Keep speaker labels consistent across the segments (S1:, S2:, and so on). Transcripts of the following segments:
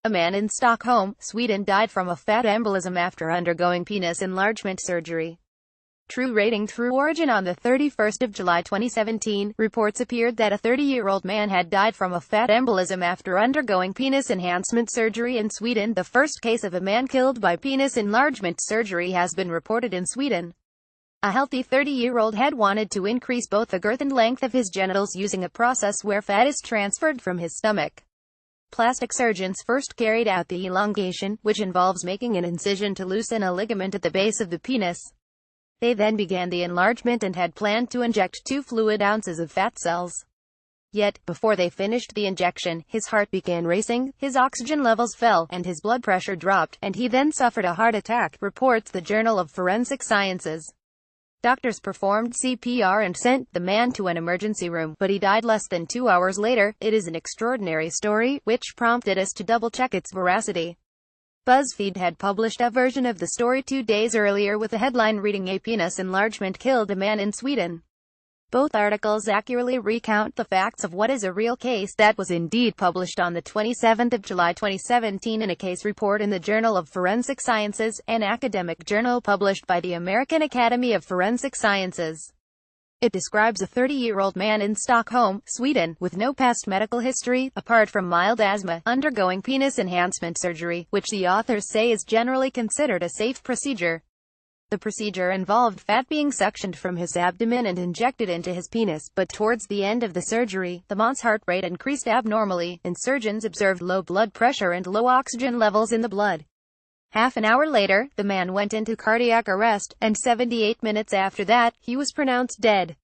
S1: A man in Stockholm, Sweden died from a fat embolism after undergoing penis enlargement surgery. True rating through Origin on the 31st of July 2017, reports appeared that a 30-year-old man had died from a fat embolism after undergoing penis enhancement surgery in Sweden. The first case of a man killed by penis enlargement surgery has been reported in Sweden. A healthy 30-year-old had wanted to increase both the girth and length of his genitals using a process where fat is transferred from his stomach. Plastic surgeons first carried out the elongation, which involves making an incision to loosen a ligament at the base of the penis. They then began the enlargement and had planned to inject 2 fluid ounces of fat cells. Yet, before they finished the injection, his heart began racing, his oxygen levels fell, and his blood pressure dropped, and he then suffered a heart attack, reports the Journal of Forensic Sciences. Doctors performed CPR and sent the man to an emergency room, but he died less than 2 hours later. It is an extraordinary story, which prompted us to double-check its veracity. BuzzFeed had published a version of the story 2 days earlier with the headline reading, "A penis enlargement killed a man in Sweden." Both articles accurately recount the facts of what is a real case that was indeed published on the 27th of July 2017 in a case report in the Journal of Forensic Sciences, an academic journal published by the American Academy of Forensic Sciences. It describes a 30-year-old man in Stockholm, Sweden, with no past medical history, apart from mild asthma, undergoing penis enhancement surgery, which the authors say is generally considered a safe procedure. The procedure involved fat being suctioned from his abdomen and injected into his penis, but towards the end of the surgery, the man's heart rate increased abnormally, and surgeons observed low blood pressure and low oxygen levels in the blood. Half an hour later, the man went into cardiac arrest, and 78 minutes after that, he was pronounced dead.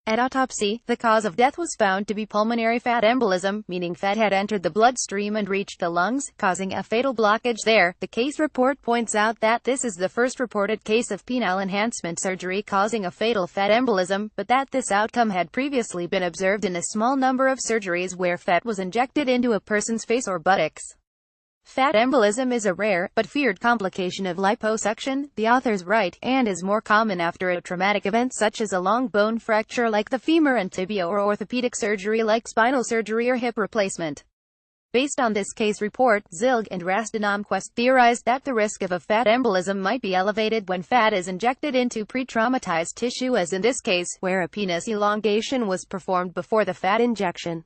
S1: At autopsy, the cause of death was found to be pulmonary fat embolism, meaning fat had entered the bloodstream and reached the lungs, causing a fatal blockage there. The case report points out that this is the first reported case of penile enhancement surgery causing a fatal fat embolism, but that this outcome had previously been observed in a small number of surgeries where fat was injected into a person's face or buttocks. Fat embolism is a rare, but feared complication of liposuction, the authors write, and is more common after a traumatic event such as a long bone fracture like the femur and tibia, or orthopedic surgery like spinal surgery or hip replacement. Based on this case report, Zilg and Rastanomquist theorized that the risk of a fat embolism might be elevated when fat is injected into pre-traumatized tissue, as in this case, where a penis elongation was performed before the fat injection.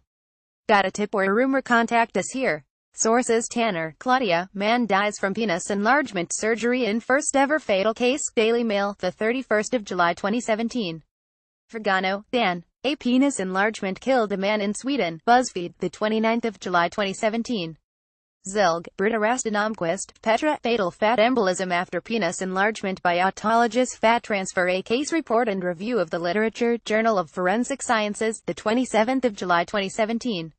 S1: Got a tip or a rumor? Contact us here. Sources: Tanner, Claudia, man dies from penis enlargement surgery in first ever fatal case. Daily Mail, the 31st of July 2017. Vergano, Dan. A penis enlargement killed a man in Sweden. BuzzFeed, the 29th of July 2017. Zilg, Britta Rastanomquist, Petra. Fatal fat embolism after penis enlargement by autologous fat transfer. A case report and review of the literature. Journal of Forensic Sciences, the 27th of July 2017.